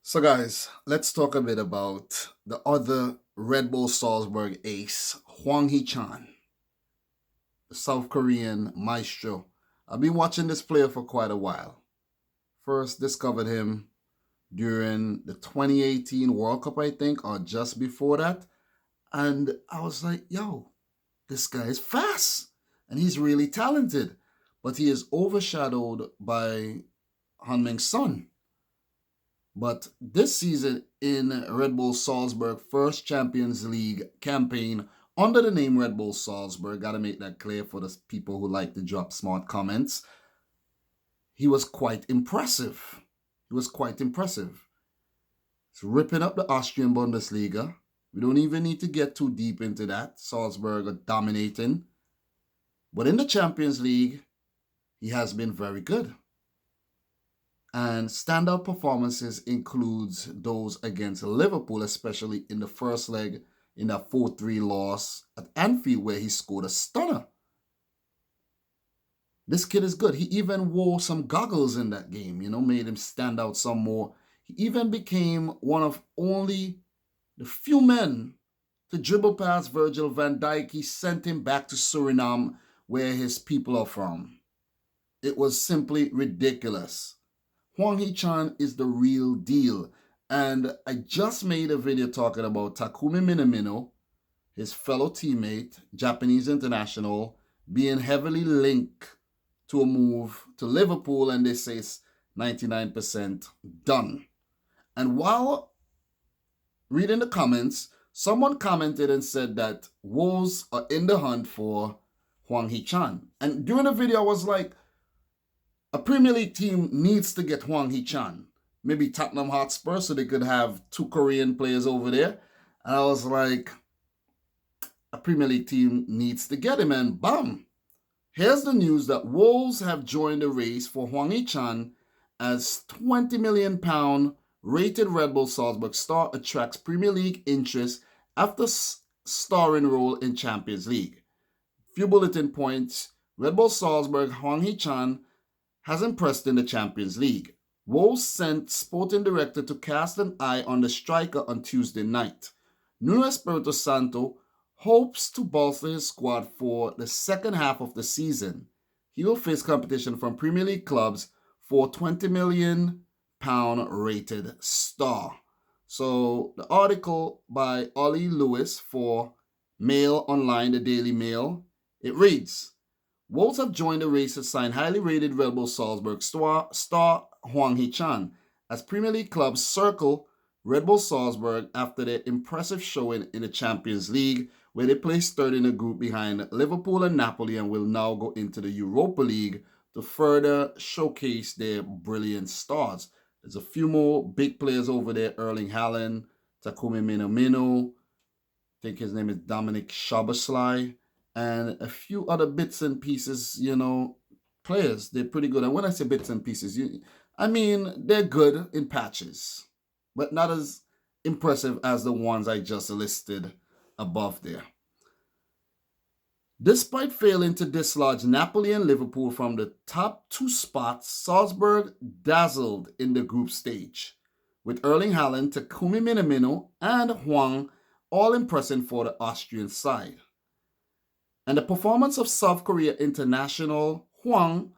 So, guys, let's talk a bit about the other Red Bull Salzburg ace, Hwang Hee-chan, the South Korean maestro. I've been watching this player for quite a while. First discovered him during the 2018 World Cup, I think, or just before that. And I was like, yo, this guy is fast and he's really talented. But he is overshadowed by Hanming's son. But this season in Red Bull Salzburg first Champions League campaign under the name Red Bull Salzburg, gotta make that clear for the people who like to drop smart comments. He was quite impressive. He was quite impressive. He's ripping up the Austrian Bundesliga. We don't even need to get too deep into that. Salzburg are dominating. But in the Champions League, he has been very good. And standout performances includes those against Liverpool, especially in the first leg in that 4-3 loss at Anfield where he scored a stunner. This kid is good. He even wore some goggles in that game, made him stand out some more. He even became one of only the few men to dribble past Virgil van Dijk. He sent him back to Suriname where his people are from. It was simply ridiculous. Hwang Hee-chan is the real deal. And I just made a video talking about Takumi Minamino, his fellow teammate, Japanese international, being heavily linked to a move to Liverpool, and they say it's 99% done. And while reading the comments, someone commented and said that Wolves are in the hunt for Hwang Hee-chan. And during the video, I was like, a Premier League team needs to get Hwang Hee-chan. Maybe Tottenham Hotspur so they could have two Korean players over there. And I was like, a Premier League team needs to get him. And bam! Here's the news that Wolves have joined the race for Hwang Hee-chan as £20 million rated Red Bull Salzburg star attracts Premier League interest after starring role in Champions League. Few bulletin points. Red Bull Salzburg, Hwang Hee-chan has impressed in the Champions League. Wolves sent sporting director to cast an eye on the striker on Tuesday night. Nuno Espirito Santo hopes to bolster his squad for the second half of the season. He will face competition from Premier League clubs for £20 million rated star. So the article by Ollie Lewis for Mail Online, the Daily Mail, it reads, Wolves have joined the race to sign highly rated Red Bull Salzburg star Hwang Hee-chan as Premier League clubs circle Red Bull Salzburg after their impressive showing in the Champions League, where they placed third in the group behind Liverpool and Napoli and will now go into the Europa League to further showcase their brilliant stars. There's a few more big players over there, Erling Haaland, Takumi Minamino, I think his name is Dominic Rich, and a few other bits and pieces, players. They're pretty good. And when I say bits and pieces, they're good in patches, but not as impressive as the ones I just listed above there. Despite failing to dislodge Napoli and Liverpool from the top two spots, Salzburg dazzled in the group stage, with Erling Haaland, Takumi Minamino, and Hwang all impressing for the Austrian side. And the performance of South Korea international Hwang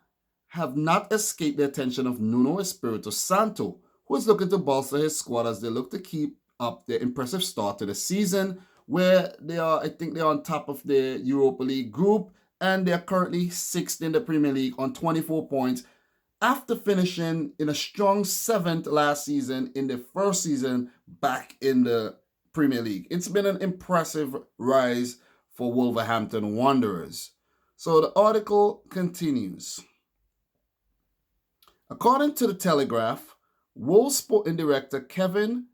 have not escaped the attention of Nuno Espirito Santo, who is looking to bolster his squad as they look to keep up their impressive start to the season, where they're on top of the Europa League group, and they're currently sixth in the Premier League on 24 points after finishing in a strong seventh last season in their first season back in the Premier League. It's been an impressive rise for Wolverhampton Wanderers. So the article continues. According to the Telegraph, Wolves sporting director Kevin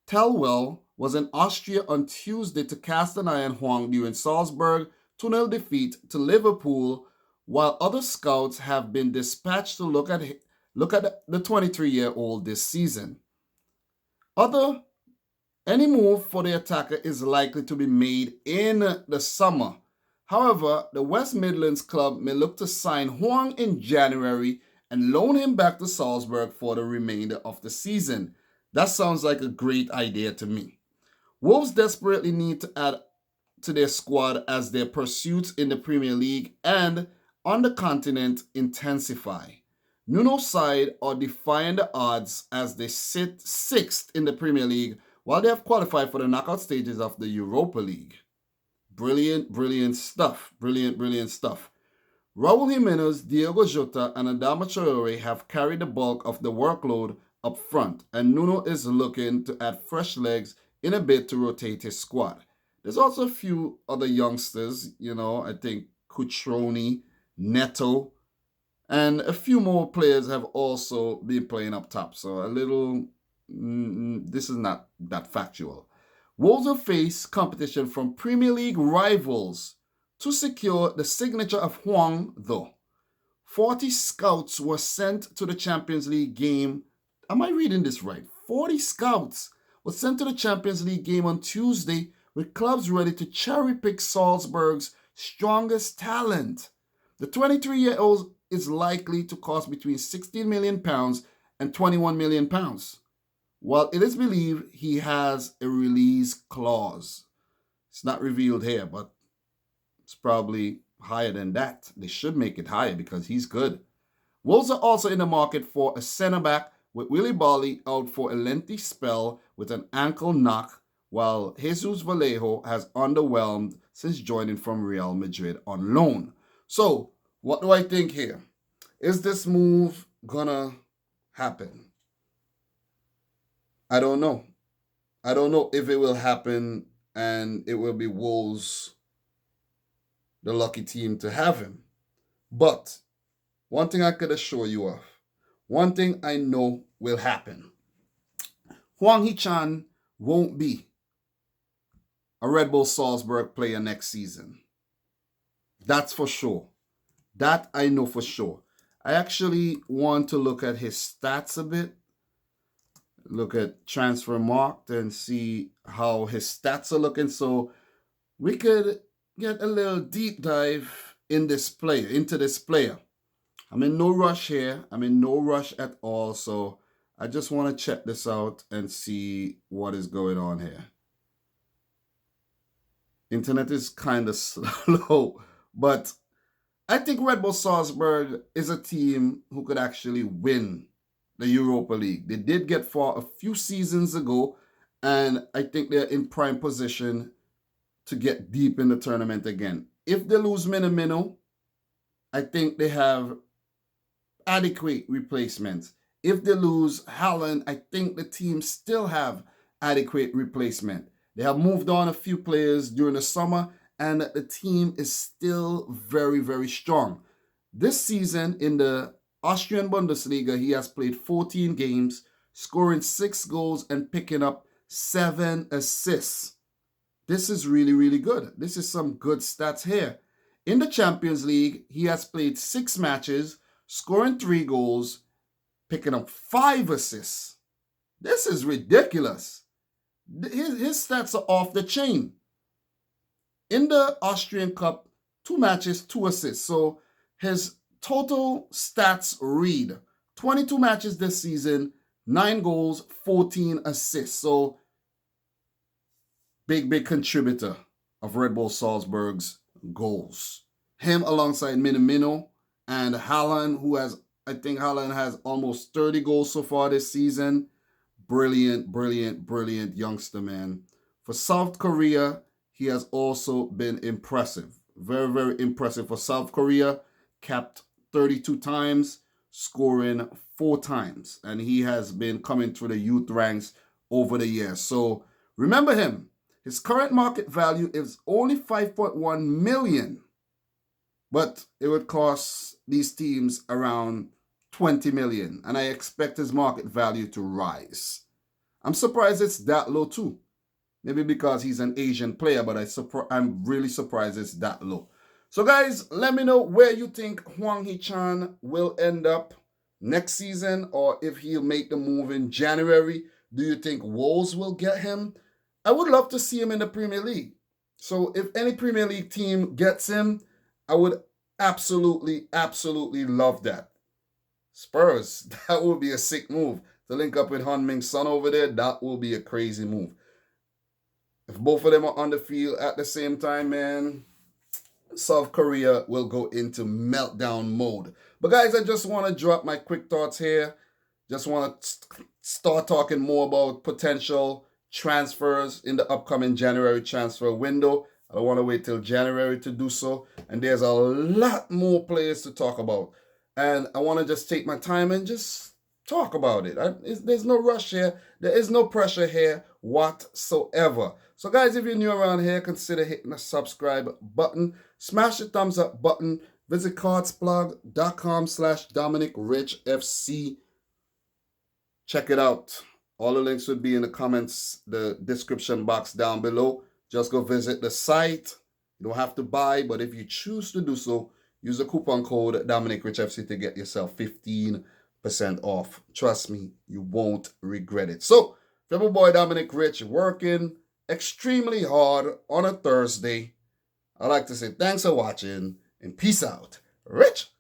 Thelwell was in Austria on Tuesday to cast an eye on Hwang during Salzburg 2-0 defeat to Liverpool, while other scouts have been dispatched to look at the 23-year-old this season. Any move for the attacker is likely to be made in the summer. However, the West Midlands club may look to sign Hwang in January and loan him back to Salzburg for the remainder of the season. That sounds like a great idea to me. Wolves desperately need to add to their squad as their pursuits in the Premier League and on the continent intensify. Nuno's side are defying the odds as they sit sixth in the Premier League while they have qualified for the knockout stages of the Europa League. Brilliant, brilliant stuff. Brilliant, brilliant stuff. Raul Jimenez, Diogo Jota, and Adama Traore have carried the bulk of the workload up front, and Nuno is looking to add fresh legs in a bid to rotate his squad. There's also a few other youngsters, I think Cutrone, Neto, and a few more players have also been playing up top. So this is not that factual. Wolves will face competition from Premier League rivals to secure the signature of Hwang, though. 40 scouts were sent to the Champions League game. Am I reading this right? 40 scouts were sent to the Champions League game on Tuesday with clubs ready to cherry-pick Salzburg's strongest talent. The 23-year-old is likely to cost between £16 million and £21 million, while it is believed he has a release clause. It's not revealed here, but it's probably higher than that. They should make it higher because he's good. Wolves are also in the market for a centre-back, with Willy Barley out for a lengthy spell with an ankle knock, while Jesus Vallejo has underwhelmed since joining from Real Madrid on loan. So, what do I think here? Is this move gonna happen? I don't know. I don't know if it will happen and it will be Wolves, the lucky team to have him. But one thing I could assure you of, one thing I know will happen. Hwang Hee-chan won't be a Red Bull Salzburg player next season. That's for sure. That I know for sure. I actually want to look at his stats a bit. Look at Transfermarkt and see how his stats are looking. So we could get a little deep dive into this player. I'm in no rush here. I'm in no rush at all. So I just want to check this out and see what is going on here. Internet is kind of slow, but I think Red Bull Salzburg is a team who could actually win the Europa League. They did get far a few seasons ago, and I think they're in prime position to get deep in the tournament again. If they lose Minamino, I think they have adequate replacements. If they lose Haaland, I think the team still have adequate replacement. They have moved on a few players during the summer, and the team is still very, very strong. This season in the Austrian Bundesliga, he has played 14 games, scoring 6 goals and picking up 7 assists. This is really, really good. This is some good stats here. In the Champions League, he has played 6 matches, scoring 3 goals, picking up 5 assists. This is ridiculous. His stats are off the chain. In the Austrian Cup, 2 matches, 2 assists. So his total stats read 22 matches this season, 9 goals, 14 assists. So big contributor of Red Bull Salzburg's goals. Him alongside Minamino and Haaland, I think Haaland has almost 30 goals so far this season. Brilliant youngster, man. For South Korea, he has also been impressive. Very, very impressive for South Korea. Capped 32 times, scoring 4 times. And he has been coming through the youth ranks over the years. So remember him. His current market value is only 5.1 million. But it would cost these teams around 20 million. And I expect his market value to rise. I'm surprised it's that low too. Maybe because he's an Asian player, but I'm really surprised it's that low. So guys, let me know where you think Hwang Hee-chan will end up next season, or if he'll make the move in January. Do you think Wolves will get him? I would love to see him in the Premier League. So if any Premier League team gets him, I would absolutely love that. Spurs, that would be a sick move. to link up with Han Ming's son over there, that will be a crazy move. If both of them are on the field at the same time, man, South Korea will go into meltdown mode. But guys, I just want to drop my quick thoughts here. Just want to start talking more about potential transfers in the upcoming January transfer window. I don't want to wait till January to do so. And there's a lot more players to talk about. And I want to just take my time and just talk about it. There's no rush here. There is no pressure here whatsoever. So guys, if you're new around here, consider hitting the subscribe button. Smash the thumbs up button. Visit cardsblog.com/dominicrichfc. Check it out. All the links would be in the comments, the description box down below. Just go visit the site. You don't have to buy, but if you choose to do so, use the coupon code dominicrichfc to get yourself 15% off. Trust me, you won't regret it. So, your boy Dominic Rich working extremely hard on a Thursday. I'd like to say thanks for watching and peace out. Rich!